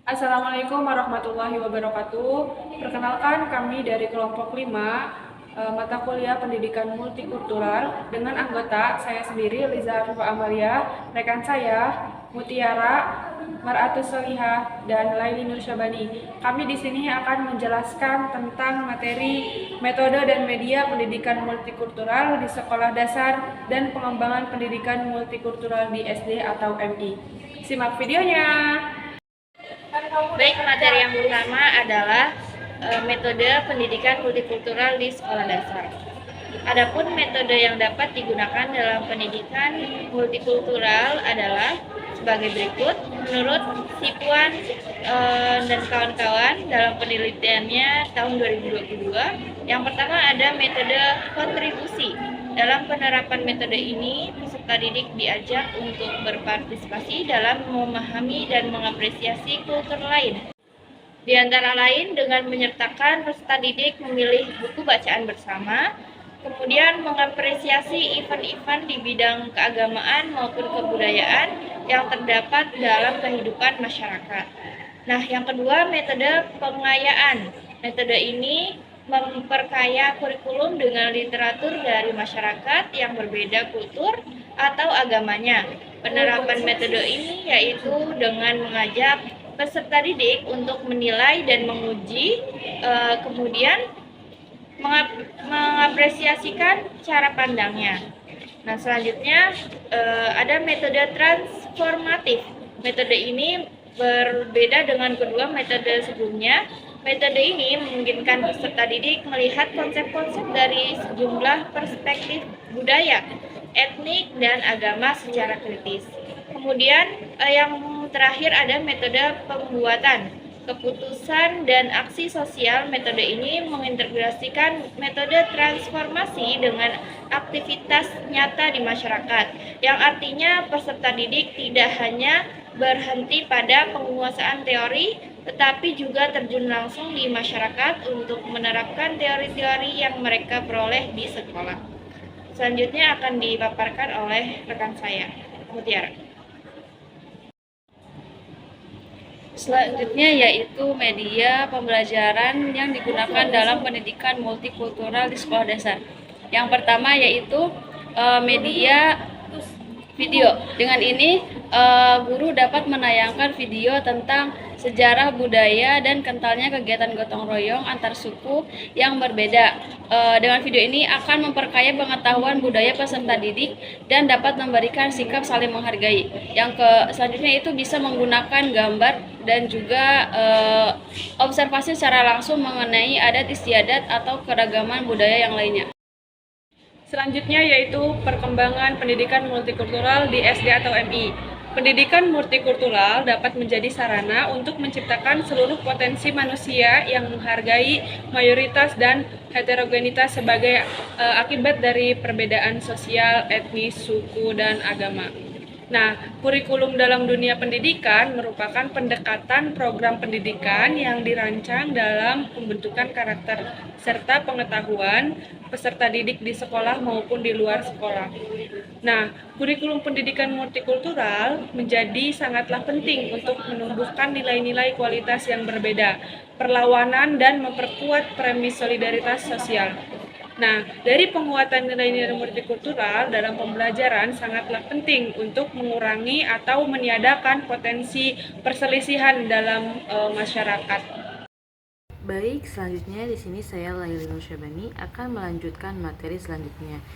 Assalamualaikum warahmatullahi wabarakatuh. Perkenalkan kami dari kelompok 5 mata kuliah pendidikan multikultural dengan anggota saya sendiri Liza Afifa Amalia, rekan saya Mutiara, Maratus Solihah, dan Laili Nur Syabani. Kami di sini akan menjelaskan tentang materi metode dan media pendidikan multikultural di sekolah dasar dan pengembangan pendidikan multikultural di SD atau MI. Simak videonya. Baik, materi yang pertama adalah metode pendidikan multikultural di sekolah dasar. Adapun metode yang dapat digunakan dalam pendidikan multikultural adalah sebagai berikut. Menurut Sipuan dan kawan-kawan dalam penelitiannya tahun 2022, yang pertama ada metode kontribusi. Dalam penerapan metode ini, peserta didik diajak untuk berpartisipasi dalam memahami dan mengapresiasi kultur lain. Di antara lain dengan menyertakan peserta didik memilih buku bacaan bersama, kemudian mengapresiasi event-event di bidang keagamaan maupun kebudayaan yang terdapat dalam kehidupan masyarakat. Nah, yang kedua, metode pengayaan. Metode ini memperkaya kurikulum dengan literatur dari masyarakat yang berbeda kultur atau agamanya. Penerapan metode ini yaitu dengan mengajak peserta didik untuk menilai dan menguji, kemudian mengapresiasikan cara pandangnya. Nah, selanjutnya ada metode transformatif. Metode ini berbeda dengan kedua metode sebelumnya. Metode ini memungkinkan peserta didik melihat konsep-konsep dari sejumlah perspektif budaya, etnik, dan agama secara kritis. Kemudian yang terakhir ada metode pembuatan keputusan dan aksi sosial. Metode ini mengintegrasikan metode transformasi dengan aktivitas nyata di masyarakat, yang artinya peserta didik tidak hanya berhenti pada penguasaan teori, tetapi juga terjun langsung di masyarakat untuk menerapkan teori-teori yang mereka peroleh di sekolah. Selanjutnya akan dipaparkan oleh rekan saya, Mutiara. Selanjutnya yaitu media pembelajaran yang digunakan dalam pendidikan multikultural di sekolah dasar. Yang pertama yaitu media video. Dengan ini guru dapat menayangkan video tentang sejarah budaya dan kentalnya kegiatan gotong royong antar suku yang berbeda. Dengan video ini akan memperkaya pengetahuan budaya peserta didik dan dapat memberikan sikap saling menghargai. Selanjutnya itu bisa menggunakan gambar dan juga observasi secara langsung mengenai adat istiadat atau keragaman budaya yang lainnya. Selanjutnya yaitu perkembangan pendidikan multikultural di SD atau MI. Pendidikan multikultural dapat menjadi sarana untuk menciptakan seluruh potensi manusia yang menghargai mayoritas dan heterogenitas sebagai akibat dari perbedaan sosial, etnis, suku, dan agama. Nah, kurikulum dalam dunia pendidikan merupakan pendekatan program pendidikan yang dirancang dalam pembentukan karakter serta pengetahuan peserta didik di sekolah maupun di luar sekolah. Nah, kurikulum pendidikan multikultural menjadi sangatlah penting untuk menumbuhkan nilai-nilai kualitas yang berbeda, perlawanan, dan memperkuat premis solidaritas sosial. Nah, dari penguatan nilai-nilai multikultural dalam pembelajaran sangatlah penting untuk mengurangi atau meniadakan potensi perselisihan dalam masyarakat. Baik, selanjutnya di sini saya Laili Nur Syabani akan melanjutkan materi selanjutnya.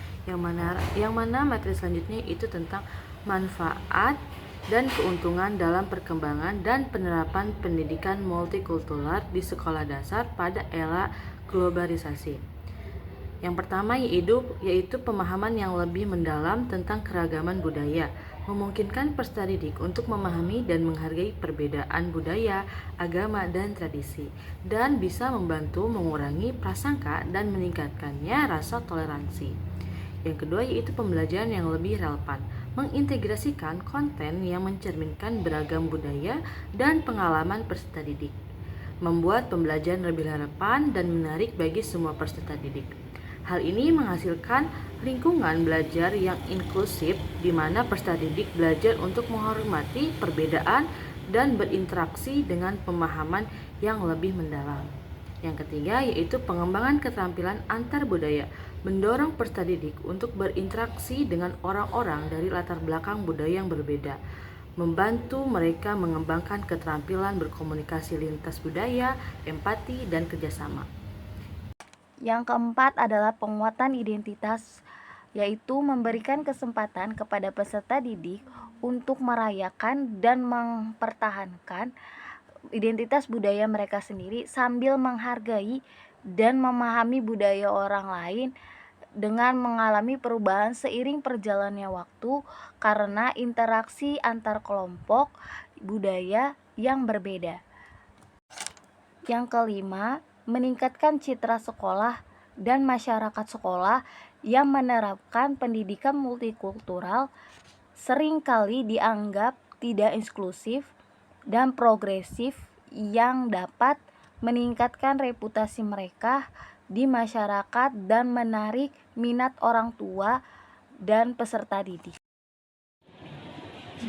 Yang mana materi selanjutnya itu tentang manfaat dan keuntungan dalam perkembangan dan penerapan pendidikan multikultural di sekolah dasar pada era globalisasi. Yang pertama yaitu pemahaman yang lebih mendalam tentang keragaman budaya, memungkinkan peserta didik untuk memahami dan menghargai perbedaan budaya, agama, dan tradisi, dan bisa membantu mengurangi prasangka dan meningkatkannya rasa toleransi. Yang kedua yaitu pembelajaran yang lebih relevan, mengintegrasikan konten yang mencerminkan beragam budaya dan pengalaman peserta didik, membuat pembelajaran lebih relevan dan menarik bagi semua peserta didik. Hal ini menghasilkan lingkungan belajar yang inklusif di mana peserta didik belajar untuk menghormati perbedaan dan berinteraksi dengan pemahaman yang lebih mendalam. Yang ketiga yaitu pengembangan keterampilan antar budaya, mendorong peserta didik untuk berinteraksi dengan orang-orang dari latar belakang budaya yang berbeda, membantu mereka mengembangkan keterampilan berkomunikasi lintas budaya, empati, dan kerjasama. Yang keempat adalah penguatan identitas, yaitu memberikan kesempatan kepada peserta didik untuk merayakan dan mempertahankan identitas budaya mereka sendiri sambil menghargai dan memahami budaya orang lain dengan mengalami perubahan seiring perjalannya waktu karena interaksi antar kelompok budaya yang berbeda. Yang kelima, meningkatkan citra sekolah dan masyarakat sekolah yang menerapkan pendidikan multikultural seringkali dianggap tidak inklusif dan progresif yang dapat meningkatkan reputasi mereka di masyarakat dan menarik minat orang tua dan peserta didik.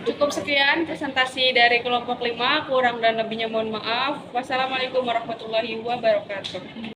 Cukup sekian presentasi dari kelompok 5, kurang dan lebihnya mohon maaf. Wassalamualaikum warahmatullahi wabarakatuh.